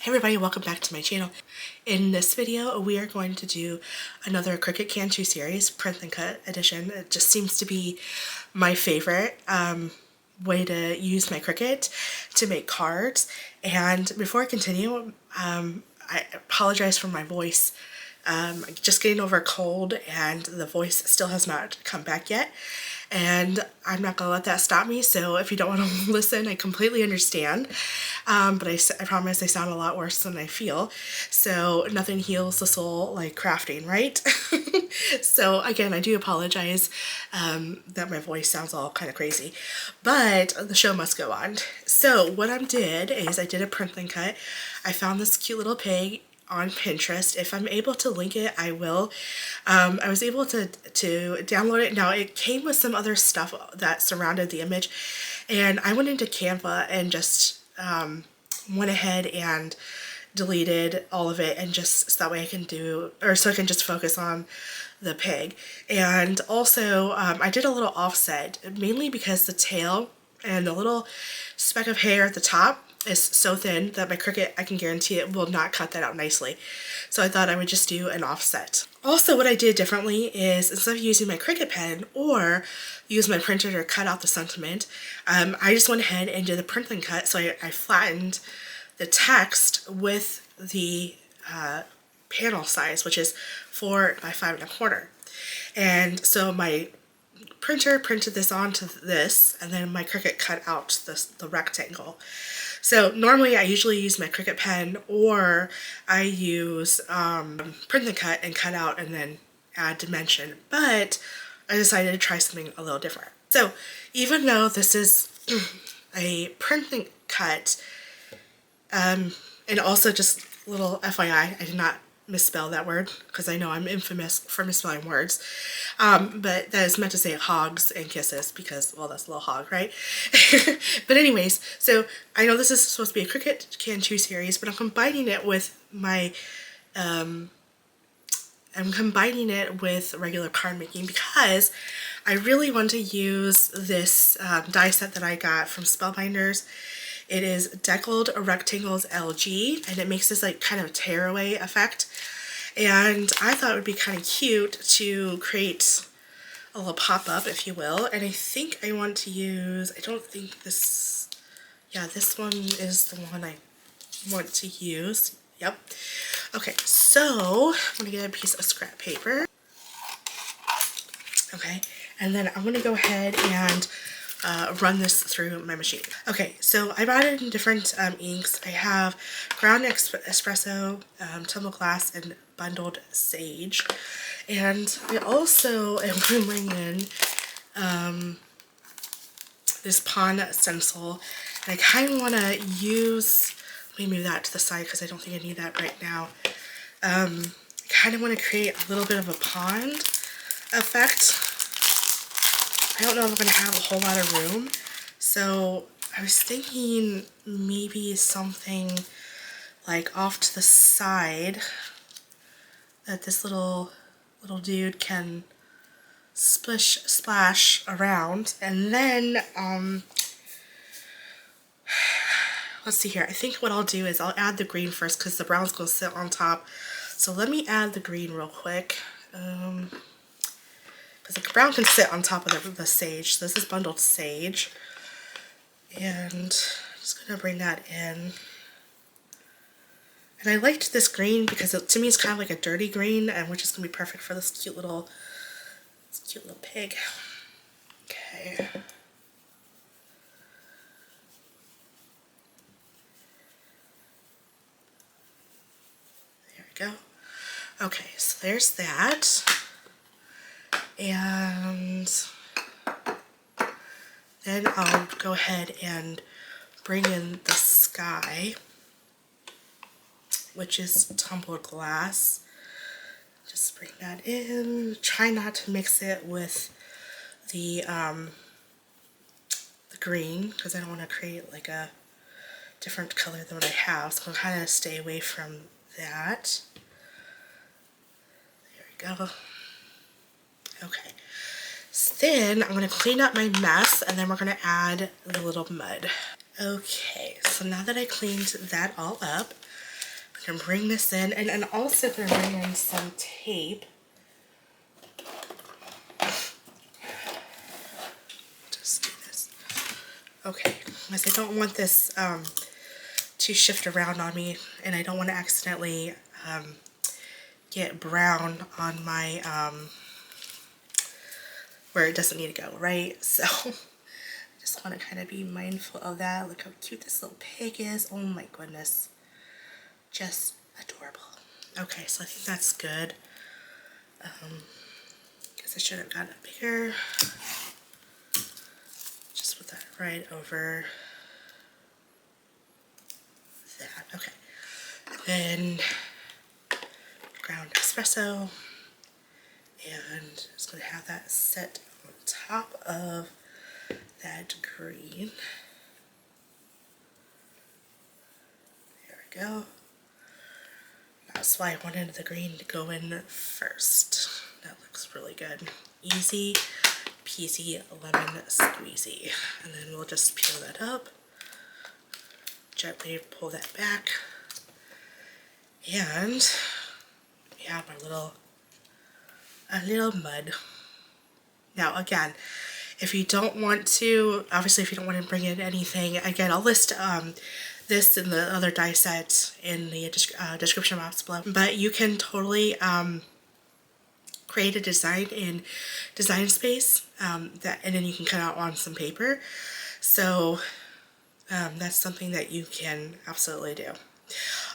Hey everybody, welcome back to my channel. In this video, we are going to do another Cricut Can Too series, print and cut edition. It just seems to be my favorite way to use my Cricut to make cards. And before I continue, I apologize for my voice. Just getting over a cold and the voice still has not come back yet. And I'm not going to let that stop me, so if you don't want to listen, I completely understand. But I promise I sound a lot worse than I feel. So nothing heals the soul like crafting, right? So again, I do apologize that my voice sounds all kind of crazy. But the show must go on. So what I did is I did a print and cut. I found this cute little pig on Pinterest. If I'm able to link it, I will. I was able to download it. Now it came with some other stuff that surrounded the image, and I went into Canva and just went ahead and deleted all of it, and just so that way I can so I can just focus on the pig. And also I did a little offset, mainly because the tail and the little speck of hair at the top is so thin that my Cricut, I can guarantee it will not cut that out nicely. So I thought I would just do an offset. Also, what I did differently is, instead of using my Cricut pen or use my printer to cut out the sentiment, I just went ahead and did the print and cut. So I flattened the text with the panel size, which is 4 by 5 1/4. And so my printer printed this onto this, and then my Cricut cut out the rectangle. So normally I usually use my Cricut pen, or I use print and cut out and then add dimension, but I decided to try something a little different. So even though this is a print and cut, and also just little FYI, I did not misspell that word because I know I'm infamous for misspelling words, but that is meant to say hogs and kisses because, well, that's a little hog, right? But anyways, so I know this is supposed to be a Cricut Can Too series, but I'm combining it with my regular card making because I really want to use this die set that I got from Spellbinders. It is Deckled Rectangles LG, and it makes this like kind of tearaway effect. And I thought it would be kind of cute to create a little pop-up, if you will. And I think I want to use, I don't think this, yeah, this one is the one I want to use. Yep. Okay, so I'm going to get a piece of scrap paper. Okay, and then I'm going to go ahead and run this through my machine. Okay, so I bought it in different inks. I have ground espresso, tumble glass, and bundled sage. And I also am bringing in this pawn stencil. And I kind of want to use, let me move that to the side because I don't think I need that right now. I kind of want to create a little bit of a pond effect. I don't know if I'm going to have a whole lot of room, so I was thinking maybe something like off to the side that this little dude can splash around. And then let's see here, I think what I'll do is I'll add the green first because the brown's going to sit on top. So let me add the green real quick. Because the brown can sit on top of the sage. So this is bundled sage. And I'm just going to bring that in. And I liked this green because to me it's kind of like a dirty green, and which is going to be perfect for this cute little pig. Okay. There we go. Okay, so there's that. And then I'll go ahead and bring in the sky, which is tumbled glass. Just bring that in. Try not to mix it with the green because I don't want to create like a different color than what I have. So I'll kind of stay away from that. There we go. Okay, so then I'm going to clean up my mess, and then we're going to add the little mud. Okay, so now that I cleaned that all up, I'm gonna bring this in, and also gonna bring in some tape. Just do this. Okay, because I don't want this to shift around on me, and I don't want to accidentally get brown on my where it doesn't need to go, right? So I just want to kind of be mindful of that. Look how cute this little pig is. Oh my goodness. Just adorable. Okay, so I think that's good. Guess I should have gotten it bigger. Just put that right over that. Okay. And then ground espresso. And just going to have that set on top of that green. There we go. That's why I wanted the green to go in first. That looks really good. Easy peasy lemon squeezy. And then we'll just peel that up. Gently pull that back. And we have our little mud. Now again, if you don't want to, obviously if you don't want to bring in anything, again I'll list this and the other die sets in the description box below, but you can totally create a design in Design Space and then you can cut out on some paper. So that's something that you can absolutely do.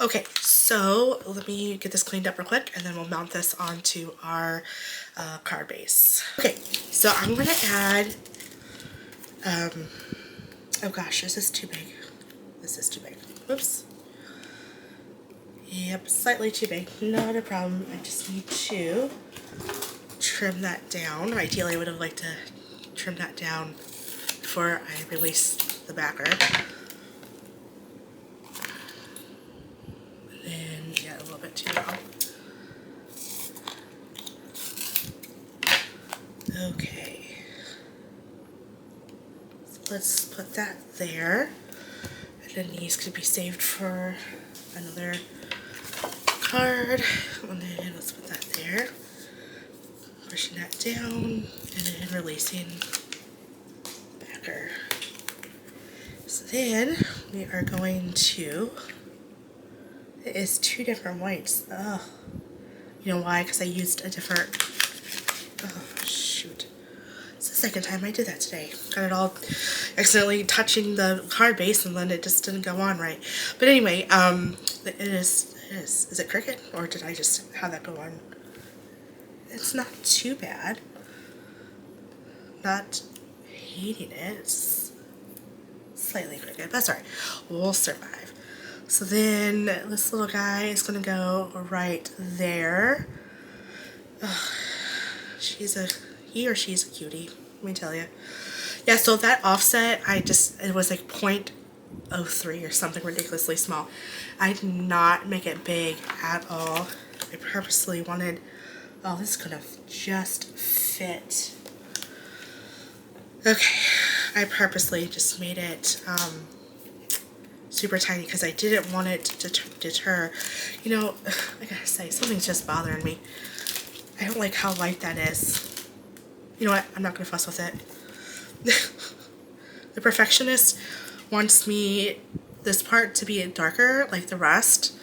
Okay, so let me get this cleaned up real quick and then we'll mount this onto our card base. Okay, so I'm going to add, oh gosh, this is too big. This is too big. Oops. Yep, slightly too big. Not a problem. I just need to trim that down. Ideally, I would have liked to trim that down before I release the backer. A little bit too long. Okay, so let's put that there, and then these could be saved for another card, and then let's put that there, pushing that down, and then releasing backer. So then we are going to, it is two different whites. Ugh. You know why? Because I used a different, oh shoot. It's the second time I did that today. Got it all accidentally touching the card base and then it just didn't go on right. But anyway, it is it Cricut? Or did I just have that go on? It's not too bad. Not hating it. It's slightly Cricut, but sorry. We'll survive. So then this little guy is going to go right there. Ugh, he or she's a cutie, let me tell you. Yeah, so that offset, it was like 0.03 or something ridiculously small. I did not make it big at all. I purposely wanted, oh, this is going to just fit. Okay, I purposely just made it, super tiny because I didn't want it to deter. You know, I gotta say, something's just bothering me. I don't like how light that is. You know what? I'm not gonna fuss with it. The perfectionist wants me, this part, to be darker like the rest,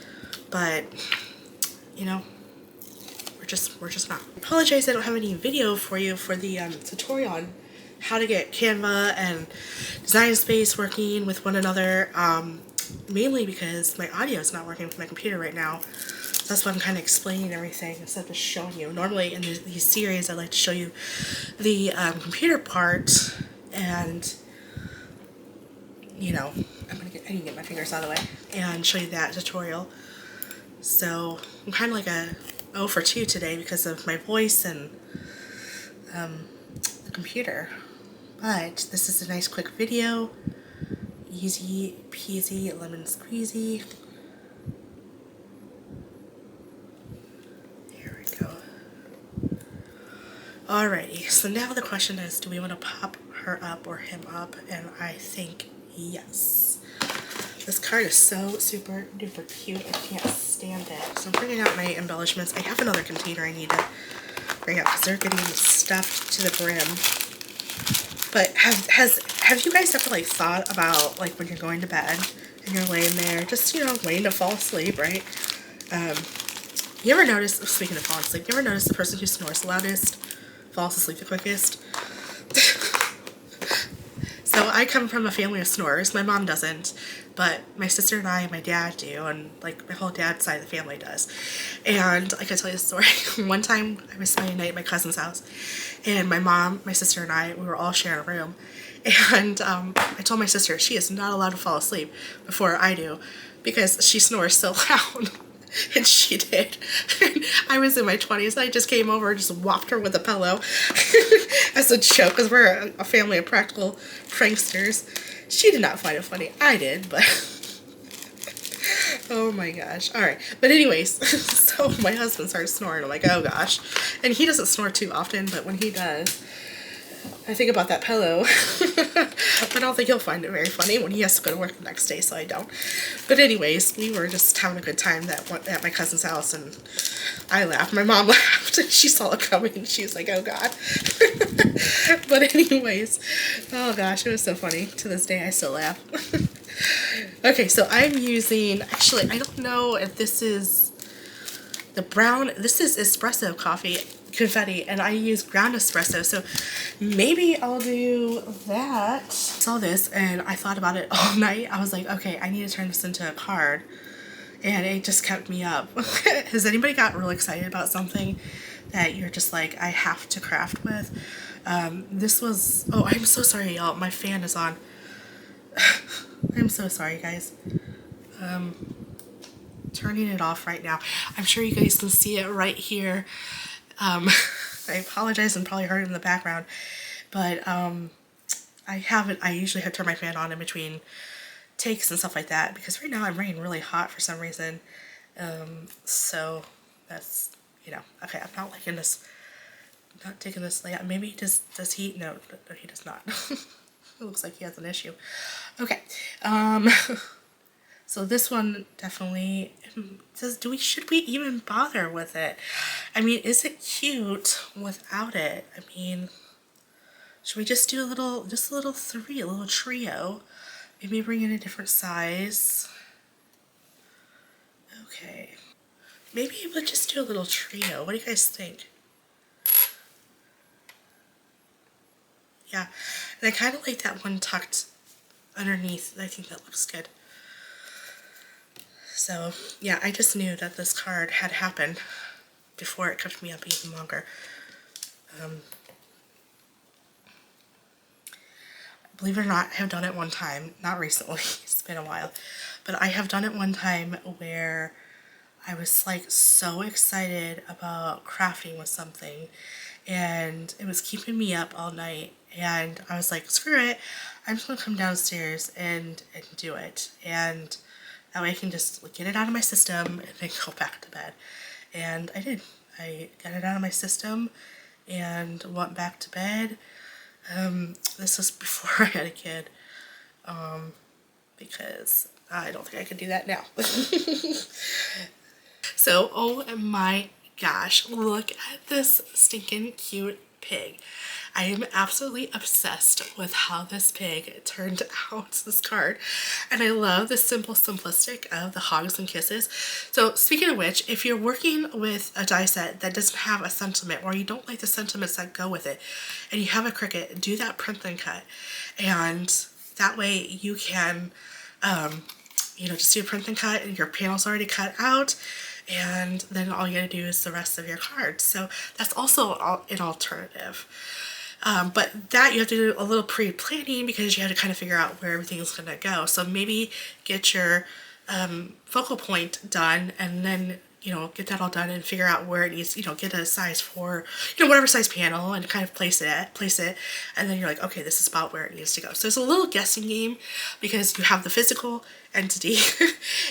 but you know, we're just not. I apologize I don't have any video for you for the tutorial on how to get Canva and Design Space working with one another, mainly because my audio is not working with my computer right now. So that's why I'm kind of explaining everything instead of just showing you. Normally in these series I like to show you the computer part and, you know, I can get my fingers out of the way and show you that tutorial. So I'm kind of like a 0 for 2 today because of my voice and the computer. But this is a nice quick video. Easy peasy lemon squeezy. There we go. Alrighty, so now the question is, do we want to pop her up or him up? And I think yes. This card is so super duper cute. I can't stand it. So I'm bringing out my embellishments. I have another container I need to bring out because they're getting stuffed to the brim. But have you guys ever like thought about like when you're going to bed and you're laying there, just waiting to fall asleep, right? You ever notice? Speaking of falling asleep, you ever notice the person who snores the loudest falls asleep the quickest? So I come from a family of snorers. My mom doesn't, but my sister and I and my dad do, and like my whole dad's side of the family does. And I can tell you a story. One time I was spending the night at my cousin's house, and my mom, my sister, and we were all sharing a room. And I told my sister she is not allowed to fall asleep before I do because she snores so loud. And she did. I was in my 20s. I just came over and just whopped her with a pillow as a joke because we're a family of practical pranksters. She did not find it funny. I did, but oh my gosh. All right. But anyways, so my husband started snoring. I'm like, oh gosh. And he doesn't snore too often, but when he does, I think about that pillow. I don't think he'll find it very funny when he has to go to work the next day, so I don't. But anyways, we were just having a good time at my cousin's house, and I laughed. My mom laughed, and she saw it coming, and she was like, oh God. But anyways, oh gosh, it was so funny. To this day, I still laugh. Okay, so I'm using, actually, I don't know if this is the brown, this is espresso coffee confetti, and I use ground espresso, so maybe I'll do that. I saw this and I thought about it all night. I was like, okay, I need to turn this into a card, and it just kept me up. Has anybody got real excited about something that you're just like, I have to craft with? This was, oh, I'm so sorry y'all, my fan is on. I'm so sorry guys. Turning it off right now. I'm sure you guys can see it right here. I apologize and probably heard it in the background, but I usually have to turn my fan on in between takes and stuff like that because right now I'm running really hot for some reason. So that's, okay, I'm not liking this, not taking this layout. Maybe does he? No, he does not. It looks like he has an issue. Okay. So this one definitely says, should we even bother with it? I mean, is it cute without it? I mean, should we just do a little trio? Maybe bring in a different size. Okay. Maybe we'll just do a little trio. What do you guys think? Yeah. And I kind of like that one tucked underneath. I think that looks good. So, yeah, I just knew that this card had happened before it kept me up even longer. Believe it or not, I have done it one time, not recently, it's been a while, but I have done it one time where I was like so excited about crafting with something, and it was keeping me up all night, and I was like, screw it, I'm just gonna come downstairs and do it, and that way I can just get it out of my system and then go back to bed. And I did. I got it out of my system and went back to bed. This was before I had a kid, because I don't think I could do that now. So, oh my gosh, look at this stinking cute pig. I am absolutely obsessed with how this pig turned out, this card. And I love the simple simplistic of the hugs and kisses. So speaking of which, if you're working with a die set that doesn't have a sentiment, or you don't like the sentiments that go with it, and you have a Cricut, do that print and cut. And that way you can, just do a print and cut, and your panel's already cut out. And then all you gotta do is the rest of your cards. So that's also an alternative. But that you have to do a little pre-planning because you have to kind of figure out where everything's going to go. So maybe get your focal point done, and then, get that all done and figure out where it needs, get a size for, whatever size panel, and kind of place it, and then you're like, okay, this is about where it needs to go. So it's a little guessing game because you have the physical entity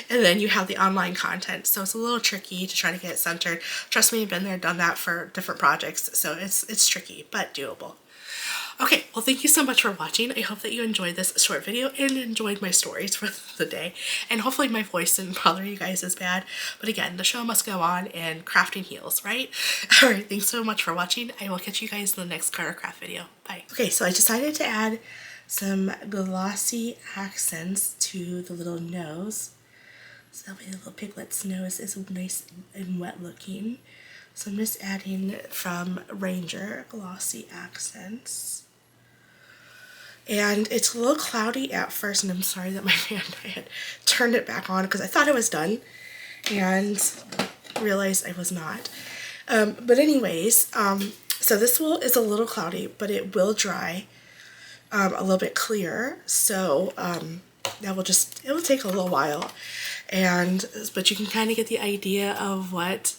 and then you have the online content. So it's a little tricky to try to get it centered. Trust me, I've been there, done that for different projects. So it's tricky, but doable. Okay, well thank you so much for watching. I hope that you enjoyed this short video and enjoyed my stories for the day. And hopefully my voice didn't bother you guys as bad. But again, the show must go on and crafting heals, right? Alright, thanks so much for watching. I will catch you guys in the next card or craft video. Bye. Okay, so I decided to add some glossy accents to the little nose. So that way the little piglet's nose is nice and wet looking. So I'm just adding from Ranger glossy accents. And it's a little cloudy at first, and I'm sorry that I had turned it back on because I thought it was done and realized I was not. But anyways, so this is a little cloudy, but it will dry a little bit clearer. So it will take a little while, but you can kind of get the idea of what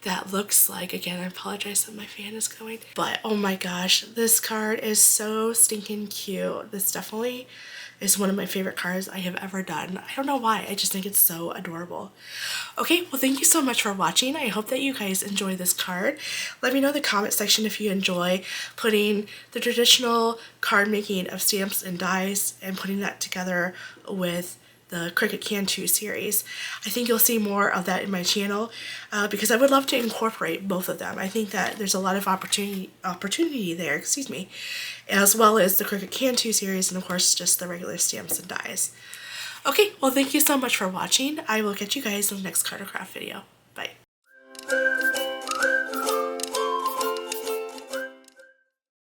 that looks like. Again, I apologize that my fan is going, but oh my gosh, this card is so stinking cute. This definitely is one of my favorite cards I have ever done. I don't know why, I just think it's so adorable. Okay, well thank you so much for watching. I hope that you guys enjoy this card. Let me know in the comment section if you enjoy putting the traditional card making of stamps and dies and putting that together with the Cricut Can Too series. I think you'll see more of that in my channel because I would love to incorporate both of them. I think that there's a lot of opportunity there, excuse me, as well as the Cricut Can Too series and of course just the regular stamps and dies. Okay, well thank you so much for watching. I will catch you guys in the next card or craft video.